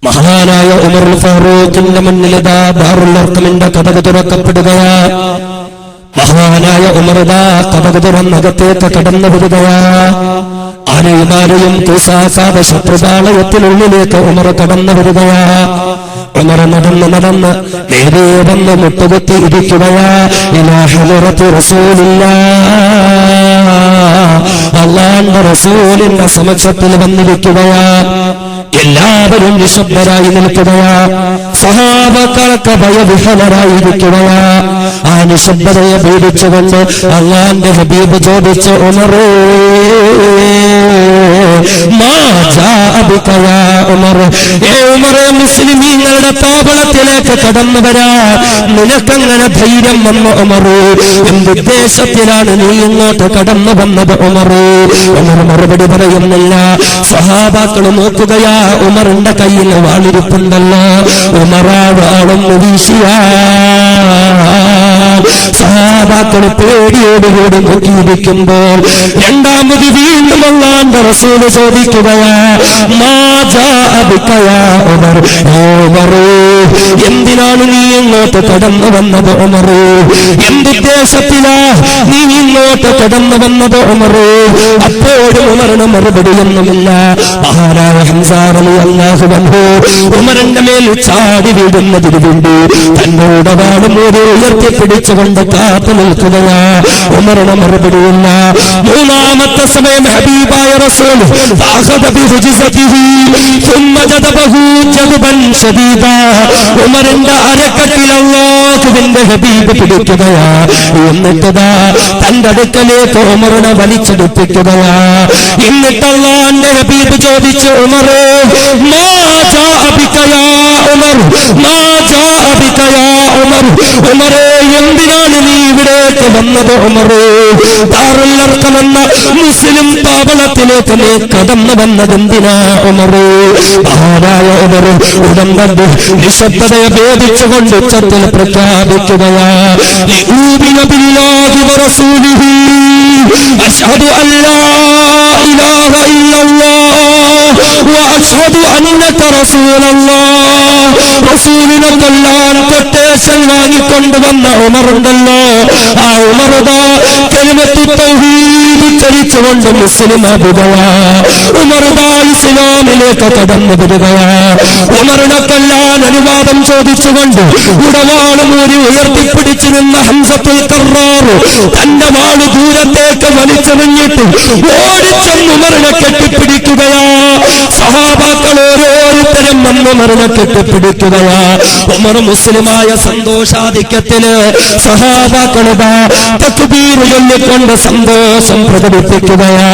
മഹാനായ ഉമറുൽ ഫാറൂഖിന്റെ മുന്നിലിതാ ദാറുൽ അർഖമിന്റെ കതക് തുറക്കപ്പെടുകയാ. മഹാനായ ഉമറുദാ കതക് തുറന്നകത്തേക്ക് കടന്നു വരികയാ. ആരെയും കൂസാക്കാതെ ശത്രുപാളയത്തിനുള്ളിലേക്ക് ഉമർ കടന്നു വരികയാ. ഉമർ നടന്ന് നേരെ വന്ന് മുട്ടുകുത്തി ഇരിക്കുകയാ. ഇലാ ഹളറത്തി റസൂലില്ലാഹ്, അല്ലാഹുവിന്റെ റസൂലിന്റെ സമക്ഷത്തിൽ വന്നിരിക്കുകയാ. എല്ലാവരും നിശബ്ദരായി നിൽക്കുകയാ. സഹാബാക്കളൊക്കെ ഭയവിഹ്വലരായിരിക്കുകയാ. ആ നിശബ്ദതയെ പേടിച്ചുകൊണ്ട് അല്ലാഹുവിന്റെ ഹബീബ് ചോദിച്ചു, ഉമറേ മാ ജാഅ ബിക യാ ഉമർ, ഏ ഉമറേ, മുസ്ലിമീങ്ങളുടെ താവളത്തിലേക്ക് കടന്നു വരാ നിനക്കങ്ങനെ ധൈര്യം വന്നു ഉമറേ? എന്തുദ്ദേശത്തിലാണ് നീ ഇങ്ങോട്ട് കടന്നു വന്നത് ഉമറേ? ഉമർ മറുപടി പറയുന്നില്ല. സഹാബാക്കൾ നോക്കുകയാ. ഉമറിന്റെ കയ്യിൽ വാളിരിപ്പുണ്ടല്ലോ. ഉമറാ വാളൊന്നു വീശിയാ. സഹാബാക്കൾ പേടിയോടുകൂടി നോക്കിയിരിക്കുമ്പോൾ രണ്ടാമത് വീണ്ടും അല്ലാഹുവിന്റെ റസൂൽ ചോദിക്കുകയാ, മാ ജാഅ ബിക യാ ഉമർ, ഉമറേ, എന്തിനാണ് നീ ഇങ്ങോട്ട് കടന്നു വന്നത് ഉമറേ? എന്തുദ്ദേശത്തിലാ നീ ഇങ്ങോട്ട് കടന്നു വന്നത് ഉമറേ? അപ്പോഴും ഉമറിന് മറുപടിയൊന്നുമില്ല. മഹാനായ ഹംസ റളിയല്ലാഹു അൻഹു ഉമറിന്റെ മേൽ ചാടി വീഴുന്നതിന് വേണ്ടി തന്നോട് വാളും ഉയർത്തിപ്പിടിച്ചുകൊണ്ട് കാത്തു നിൽക്കുകയാ. ഉമറിന് മറുപടിയില്ല. മൂന്നാമത്തെ സമയം ഹബീബായ റസൂൽ ഉമറിന്റെ അരക്കത്തിൽ അല്ലാഹുവിന്റെ ഹബീബ് പിടിക്കുകയാ. എന്നിട്ടതാ തന്റെ അടുക്കലേക്ക് ഉമറിനെ വലിച്ചെടുപ്പിക്കുകയാ. എന്നിട്ട് അല്ലാഹുവിന്റെ ഹബീബ് ചോദിച്ചു, ഉമറേ മാ ജാഅ ബിക യാ ഉമർ, മാ ജാഅ ബിക യാ ഉമർ, ഉമറേ, എന്തിനാണ് നീ ഇവിടേക്ക് വന്നത് ഉമറേ? ദാറുൽ അർഖം എന്ന മുസ്ലിം താവളത്തിലേക്ക് നീ കടന്നു വന്നത് എന്തിനാ ഉമറേ? മഹാനായ ഉമർ ഉടൻ തന്നെ നിശബ്ദതയെ ഭേദിച്ചുകൊണ്ട് ഉച്ചത്തിൽ പ്രഖ്യാപിക്കുകയാ, ലിഊമിന ബില്ലാഹി വറസൂലിഹി അശ്ഹദു അല്ലാ ഇലാഹ ഇല്ലല്ലാഹ് വഅശ്ഹദു അന്നക റസൂലുള്ളാഹ്. റസൂലിനെ കൊല്ലാൻ കൊട്ടേഷൻ വാങ്ങിക്കൊണ്ടുവന്ന ഉമറുണ്ടല്ലോ, ആ ഉമറുദാ കലിമത്തു തൗഹീദ് ഉച്ചരിച്ചുകൊണ്ട് മുസ്ലിമാകുകയാ. ഉമറുദാ ഇസ്ലാമിലേക്ക് കടന്നു വരികയാ. ഉമറിനെ കൊല്ലാൻ അനുവാദം ചോദിച്ചുകൊണ്ട് ഉടവാളും ഊരി ഉയർത്തിപ്പിടിച്ചിരുന്ന ഹംസത്തുൽ ഖറാർ തന്റെ വാള് ദൂരത്തേക്ക് വലിച്ചെറിഞ്ഞിട്ട് ഓടിച്ചെന്ന് ഉമറിനെ കെട്ടിപ്പിടിക്കുകയാ. സഹാബാക്കൾ ഓരോരുത്തരും വന്ന് ഉമറിനെ കെട്ടിപ്പിടിക്കുകയാ. ഉമർ മുസ്ലിമായ സന്തോഷാധിക്യത്തില് സഹാബാക്കളുടെ തക്ബീർ ചൊല്ലിക്കൊണ്ട് സന്തോഷം പ്രകടിപ്പിക്കുകയാ.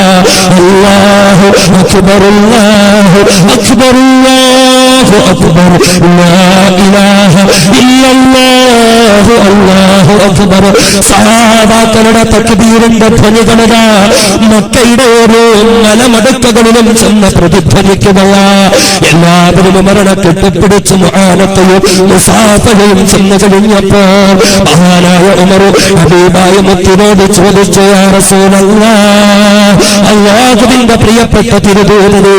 അല്ലാഹു അക്ബർ, അല്ലാഹു അക്ബർ, അല്ലാഹു അക്ബർ, ലാ ഇലാഹ ഇല്ലല്ലാഹു, അല്ലാഹു അക്ബർ. സഹാബാക്കളുടെ തക്ബീറിന്റെ ധ്വനികളാ മക്കയുടെ ഓരോ മലമടക്കകളിലും ചെന്ന് പ്രതിധ്വനിക്കുകയാ. എല്ലാവരും ഉമറിനെ കെട്ടിപ്പിടിച്ച് മുആനത്തയും മുസാഫയും ചെന്ന് കഴിഞ്ഞപ്പോൾ മഹാനായ ഉമർ ഹബീബായ മുത്തിനോട് ചോദിച്ചു, യാ റസൂലല്ലാഹ്, അല്ലാഹുവിന്റെ പ്രിയപ്പെട്ട തിരുദൂതനേ,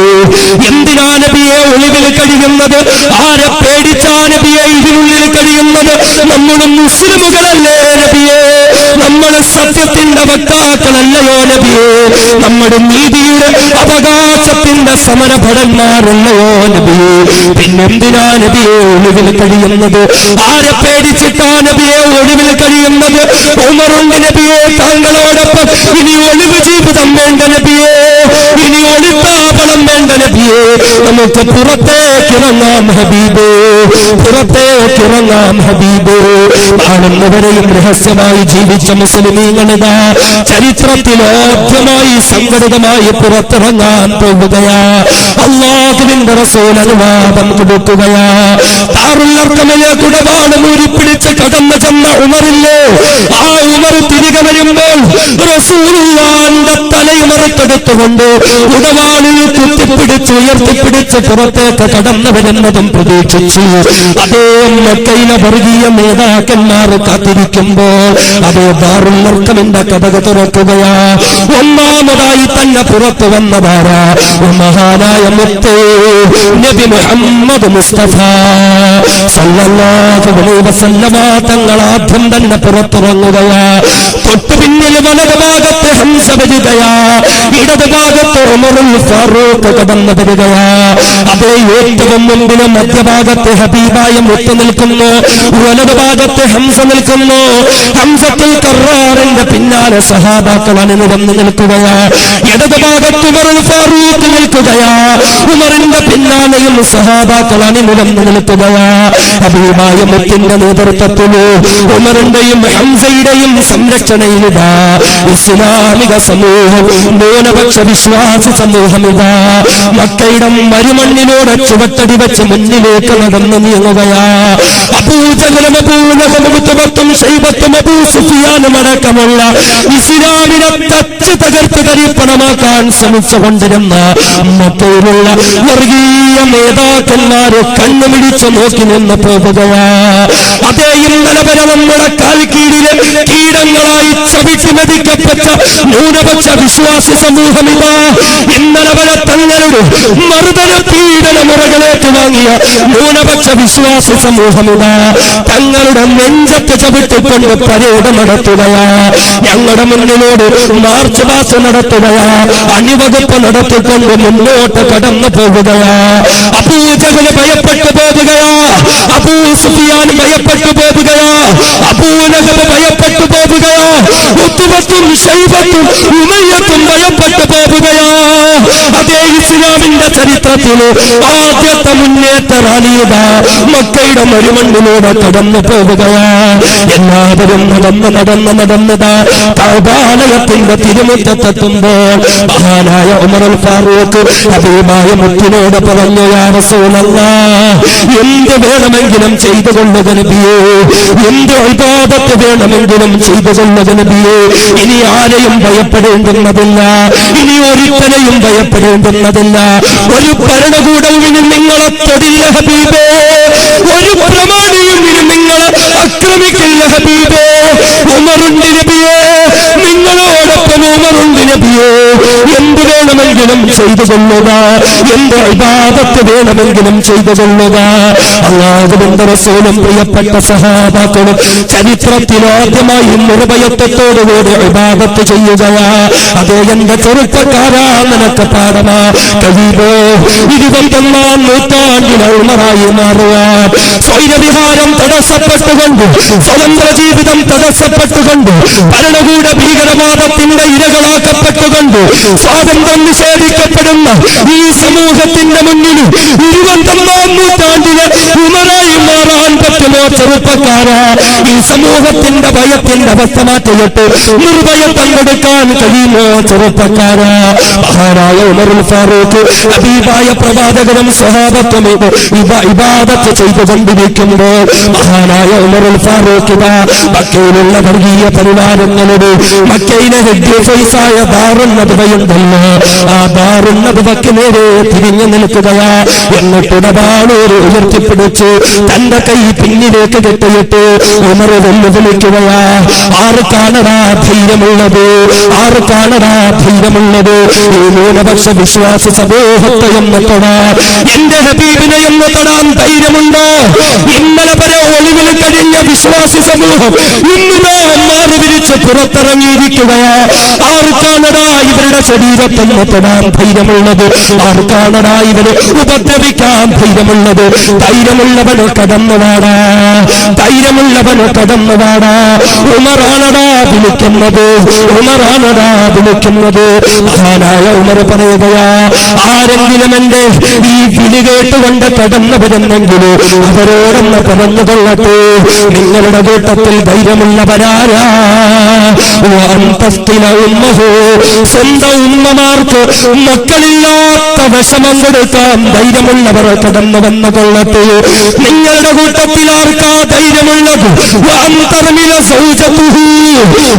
എന്തിനാ നബിയെ ഒളിവിൽ കഴിയുന്നത്? ആരെ പേടിച്ചാ നബിയെ ഇതിനുള്ളിൽ കഴിയുന്നത്? നമ്മൾ മുസ്ലിമുകളല്ലേ നബിയെ? നമ്മൾ സത്യത്തിന്റെ വക്താക്കളല്ലയോ നബിയെ? നമ്മുടെ നീതിയുടെ അവകാശത്തിന്റെ സമരഭടന്മാരല്ലയോ നബിയെ? പിന്നെന്തിനാ നബിയെ ഒളിവിൽ കഴിയുന്നത്? ആരെ പേടിച്ചിട്ടാ നബിയെ ഒളിവിൽ കഴിയുന്നത്? ഉമറുണ്ട് നബിയെ താങ്കളോടൊപ്പം. ഇനി ഒളിവ് ജീവിതം വേണ്ട നബിയെ, ഇനി ഒളിത്താവളം വേണ്ട നബിയെ, നമുക്ക് പുറത്തേക്കിറങ്ങാം ഹബീബേ, പുറത്തേക്കിറങ്ങാം ഹബീബേ. ആണെന്നവരെയും രഹസ്യമായി ജീവിച്ച മുസ്ലിമീങ്ങളിതാ ചരിത്രത്തിൽ ആദ്യമായി സംഘടിതമായി പുറത്തിറങ്ങാൻ പോവുകയാ. അല്ലാഹുവിന്റെ റസൂൽ അനുവാദം കൊടുക്കുകയാ. ദാറുൽ അർഖമിലേക്കുടെ വാളും ഊരിപ്പിടിച്ച് കടന്നു ചെന്ന ഉമറില്ലേ, ആ ഉമർ തിരികെ വരുമ്പോൾ റസൂലുള്ളാഹിന്റെ തലയുമറത്തെടുത്തുകൊണ്ട് കണ്ടുകൊണ്ട് ഉടവാളിൽ കുത്തിപ്പിടിച്ച് ഉയർത്തിപ്പിടിച്ച് പുറത്തേക്ക് കടന്നു വരുന്നതും പ്രതീക്ഷിച്ചു. അതേ മക്കയിലെ വർഗീയ നേതാക്കന്മാർ കാത്തിരിക്കുമ്പോൾ അതേ ദാറുൽ അർഖമിന്റെ കഥക തുറക്കുകയാ. ഒന്നാമതായി തന്നെ പുറത്തു വന്നതാരാ? മഹാനായ മുത്തേ നബി മുഹമ്മദ് മുസ്തഫ സല്ലല്ലാഹു അലൈഹി വസല്ലമ തങ്ങൾ ആദ്യം തന്നെ പുറത്തിറങ്ങുകയാ. തൊട്ടു പിന്നിൽ വലതുഭാഗത്ത് ഹംസ വരികയാ, ഇടതുഭാഗത്ത് ഉമറുൽ ഫാറൂഖ് കടന്നു വരികയാ. അതേ ഏറ്റവും മുമ്പിന് മധ്യഭാഗത്ത് ഹബീബായ മുത്ത് നിൽക്കുന്നു, വലതുഭാഗത്ത് ഹംസ നിൽക്കുന്നു. ഹംസത്തുൽ കറാറിന്റെ പിന്നാലെ സഹാബാക്കൾ അണിനിരന്ന് നിൽക്കുകയാ. ഇടതുഭാഗത്ത് ഉമറുൽ ഫാറൂഖ് നിൽക്കുകയാ, ഉമറിന്റെ പിന്നാലെയും സഹാബാക്കൾ അണിനിരന്ന് നിൽക്കുകയാ. ഹബീബായ മുത്തിന്റെ നേതൃത്വത്തില് ഉമറിന്റെയും ഹംസയുടെയും സംരക്ഷണയിലിതാ ഇസ്ലാമിക സമൂഹം, ന്യൂനപക്ഷ വിശ്വാസി സമൂഹമിതാ മക്കയുടെ മരുമണ്ണിനോട് ചുവട്ടടി വെച്ച് മുന്നിലേക്ക് നടന്നു നീങ്ങുകയാ. അബൂജഹലും അബൂലഹബും ശൈബത്തും അബൂ സുഫിയാനും അടക്കമുള്ള ഇസ്ലാമിനെ തച്ച് തകർത്ത് കരിപ്പണമാക്കാൻ ശ്രമിച്ചുകൊണ്ടിരുന്ന മക്കയിലുള്ള വർഗീയ നേതാക്കന്മാരെ കണ്ണുമിടിച്ചു നോക്കി നിന്ന് പോകുകയാ. അതേ ഇന്നലെ വരെ നമ്മുടെ കാൽക്കീഴിലെ കീടങ്ങളായി ചവിട്ടി മെതിക്കപ്പെട്ട ന്യൂനപക്ഷ വിശ്വാസി സമൂഹമിതാ ഇന്നലെ വരെ തങ്ങളുടെ മർദ്ദന പീഡന മുറകളേക്ക് വാങ്ങിയ ന്യൂനപക്ഷ വിശ്വാസി സമൂഹമിതാ തങ്ങളുടെ നെഞ്ചത്ത് ചവിട്ടിക്കൊണ്ട് പരേഡ് നടത്തുകയാ. ഞങ്ങളുടെ മുന്നിലോട് മാർച്ച് പാസ് നടത്തുകയാ, അണിവകുപ്പ് നടത്തിക്കൊണ്ട് മുന്നോട്ട് കടന്നു പോകുകയാ. അബൂജഹൽ ഭയപ്പെട്ടു പോകുകയാ, അബൂ സുഫിയാൻ ഭയപ്പെട്ടു പോകുകയാ, അബൂലഹബ് ഭയപ്പെട്ടു പോകുകയാ, ഉത്ബത്തും ശൈബത്തും ഉമയ്യത്തും ഭയപ്പെട്ടു പോകുകയാ. അതേ ഇസ്ലാമിന്റെ ചരിത്രത്തില് ആദ്യത്തെ മുന്നേറ്റ റാലിയതാ മക്കയുടെ മരുമണ്ണിലൂടെ കടന്നു പോകുകയാ. എല്ലാവരും നടന്നതാ കഅബാലയത്തിന്റെ തിരുമുറ്റത്തെത്തുമ്പോൾ മഹാനായ ഉമറുൽ ഫാറൂഖ് ഹബീബായ മുത്തിനോട് പറഞ്ഞു, യാ റസൂലല്ലാഹ്, എന്ത് വേണമെങ്കിലും ചെയ്തു കൊള്ളുക നബിയേ, എന്ത് ഇബാദത്ത് വേണമെങ്കിലും ചെയ്തു കൊള്ളുക നബിയേ. ഇനി ആരെയും ഭയപ്പെടേണ്ടുന്നതില്ല, ഇനി ഒരുത്തനെയും ഭയപ്പെടേണ്ടുന്നതില്ല. ഒരു ഭരണകൂടവും ഇനി നിങ്ങളെ തൊടില്ല ഹബീബേ, ഒരു പ്രമാണിയും ഇനി നിങ്ങളെ ആക്രമിക്കില്ല ഹബീബേ. ഉമറുണ്ട് നബിയേ, നിങ്ങളോടൊപ്പം ഉമറുണ്ട് നബിയേ. എന്ത് വേണമെങ്കിലും ചെയ്തു കൊള്ളുക, എന്ത് ഇബാദത്ത് വേണമെങ്കിലും ചെയ്തു കൊള്ളുക. അല്ലാഹുവിന്റെ റസൂലും പ്രിയപ്പെട്ട സഹാബാക്കളും ചരിത്രത്തിൽ ആദ്യമായി നിർഭയത്വത്തോടുകൂടി ഇബാദത്ത് ചെയ്യുകയാ. അതേ എന്റെ ചെറുപ്പക്കാരാ, നിനക്ക് പാഠമാ കഴിയുമോ? 21ാം നൂറ്റാണ്ടിലെ ഉമറായി മാറുവാൻ സ്വൈരവിഹാരം തടസ്സപ്പെട്ടുകൊണ്ട്, സ്വതന്ത്ര ജീവിതം തടസ്സപ്പെട്ടുകൊണ്ട്, ഭരണകൂട ഭീകരവാദത്തിന്റെ ഇരകളാക്കപ്പെട്ടുകൊണ്ട് സ്വാതന്ത്ര്യം നിഷേധിക്കപ്പെടുന്ന ഈ സമൂഹത്തിന്റെ മുന്നിൽ 21ാം നൂറ്റാണ്ടിലെ ഉമറായി മാറാൻ പറ്റുമോ ചെറുപ്പക്കാരാ? ഈ സമൂഹത്തിന്റെ ഭയത്തിന്റെ അവസ്ഥ മാറ്റിയിട്ട് നിർഭയം പങ്കെടുക്കാൻ കഴിയുമോ ചെറുപ്പക്കാരാ? മഹാനായ ഉമറുൽ ഫാറൂഖ് ഹബീബായ പ്രവാചകനും സ്വഹാബത്തും ഇബാദത്ത് ചെയ്തുകൊണ്ടിരിക്കുമ്പോൾ മഹാനായ ഉമറുൽ ഫാറൂഖ് മക്കയിലുള്ള വർഗീയ പരിവാരങ്ങളോട് മക്കയിലെ ഹെഡ് ഓഫീസായ ദാറുൻ നദ്വയുണ്ടല്ലോ, ആ ദാറുൻ നദ്വയ്ക്ക് നേരെ തിരിഞ്ഞു നിൽക്കുകയാ. എന്നിട്ടുടപാടൂര് ഉയർത്തിപ്പിടിച്ച് തന്റെ കൈ പിന്നിലേക്ക് കെട്ടിയിട്ട് ഉമർ വെല്ലുവിളിക്കുകയാ. ആർക്കാണടാ ധൈര്യമുള്ളത്, ആർക്കാണടാ ധൈര്യമുള്ളത് ഈ ന്യൂനപക്ഷ വിശ്വാസ സമൂഹത്തെ എന്ന് തൊടാൻ, എന്റെ ഹബീബിനെ എന്ന് തൊടാൻ ധൈര്യമുണ്ടോ? ഇന്നലെ വരെ ഒളിവിൽ കഴിഞ്ഞ വിശ്വാസി സമൂഹം ഇന്ന് മാറി വിരിച്ച് പുറത്തിറങ്ങിയിരിക്കുകയാ. ആർക്കാണടാ ഇവരുടെ ശരീരത്തെന്ന് തൊടാൻ ധൈര്യമുള്ളത്? ആർക്കാണടാ ഇവരെ ഉപദ്രവിക്കാൻ ധൈര്യമുള്ളത്? ധൈര്യമുള്ളവന് കടന്നുവാടാ, ധൈര്യമുള്ളവന് കടന്നുവാടാ. ഉമറാണടാ വിളിക്കുന്നത്, ഉമറാണടാ വിളിക്കുന്നത്. മഹാനായ ഉമർ പറയുകയാ, ആരെങ്കിലും എന്റെ ഈ വിളി കേട്ടുകൊണ്ട് കടന്നു വരുന്നെങ്കിലും അവരോടൊന്ന് പറഞ്ഞുകൊള്ളട്ടെ, നിങ്ങളുടെ കൂട്ടത്തിൽ ധൈര്യമുള്ളവരാരാ? സ്വന്തം ഉമ്മമാർക്ക് മക്കളില്ലാത്ത വിഷമം കൊടുക്കാൻ ധൈര്യമുള്ളവർ കടന്നു വന്നു കൊള്ളട്ടെ. നിങ്ങളുടെ കൂട്ടത്തിൽ കൂട്ടത്തിലാർക്കാ ധൈര്യമുള്ളത്?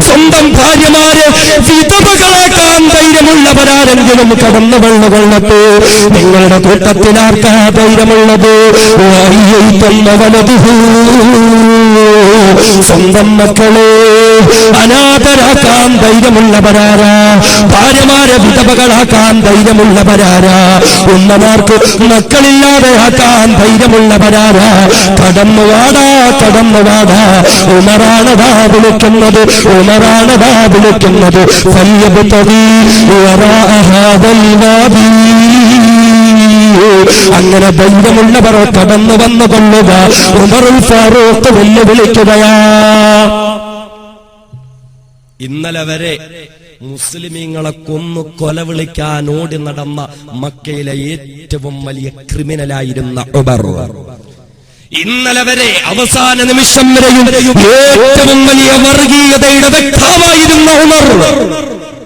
സ്വന്തം ഭാര്യമാരെ വിധവകളാക്കാൻ ധൈര്യമുള്ളവരാരെങ്കിലും കടന്നു കൊള്ളട്ടെ. നിങ്ങളുടെ കൂട്ടത്തിലാർക്കാ ധൈര്യമുള്ളത്? സ്വന്തം മക്കളെ അനാഥരാക്കാൻ ധൈര്യമുള്ളവരാരാ? ഭാര്യമാരെ വിധവകളാക്കാൻ ധൈര്യമുള്ളവരാരാ? ഉമ്മമാർക്ക് മക്കളില്ലാതെയാക്കാൻ ധൈര്യമുള്ളവരാരാ? കടന്നുവാടാ, കടന്നുവാടാ. ഉമറാണതാ വിളിക്കുന്നത്, ഉമറാണതാ വിളിക്കുന്നത്. അങ്ങനെ ധൈര്യമുള്ളവർ കടന്നു വന്നു കൊള്ളുക. ഉമറുൽ ഫാറൂഖ് വെല്ലുവിളിക്കുകയാ. ഇന്നലെ വരെ മുസ്ലിമീങ്ങളെ കൊന്നു കൊലവിളിക്കാൻ ഓടി നടന്ന മക്കയിലെ ഏറ്റവും വലിയ ക്രിമിനലായിരുന്ന ഉമർ, ഇന്നലെ വരെ അവസാന നിമിഷം വരെയും ഏറ്റവും വലിയ വർഗീയതയുടെ വ്യക്താവായിരുന്ന ഉമർ,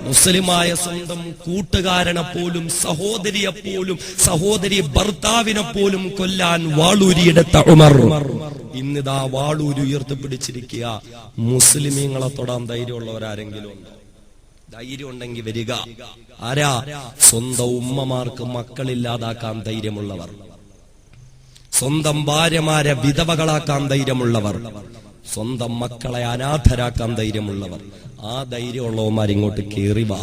മുസ്ലിമായ സ്വന്തം കൂട്ടുകാരനെ പോലും സഹോദരിയെ പോലും സഹോദരി ഭർത്താവിനെ പോലും കൊല്ലാൻ വാളൂരിയെടുത്ത ഉമർ ഇന്നിതാ വാളൂരി ഉയർത്തിപ്പിടിച്ചിരിക്കുക. മുസ്ലിമീങ്ങളെ തൊടാൻ ധൈര്യമുള്ളവരാരെങ്കിലും ഉണ്ടോ? ധൈര്യം ഉണ്ടെങ്കിൽ വരിക. ആരാ? സ്വന്തം ഉമ്മമാർക്ക് മക്കളില്ലാതാക്കാൻ ധൈര്യമുള്ളവർ, സ്വന്തം ഭാര്യമാരെ വിധവകളാക്കാൻ ധൈര്യമുള്ളവർ, സ്വന്തം മക്കളെ അനാഥരാക്കാൻ ധൈര്യമുള്ളവർ. ആ ധൈര്യമുള്ളവന്മാർ ഇങ്ങോട്ട് കേറി വാ.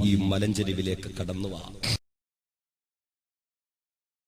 ഈ മലഞ്ചെരിവിലേക്ക് കടന്നു വാ.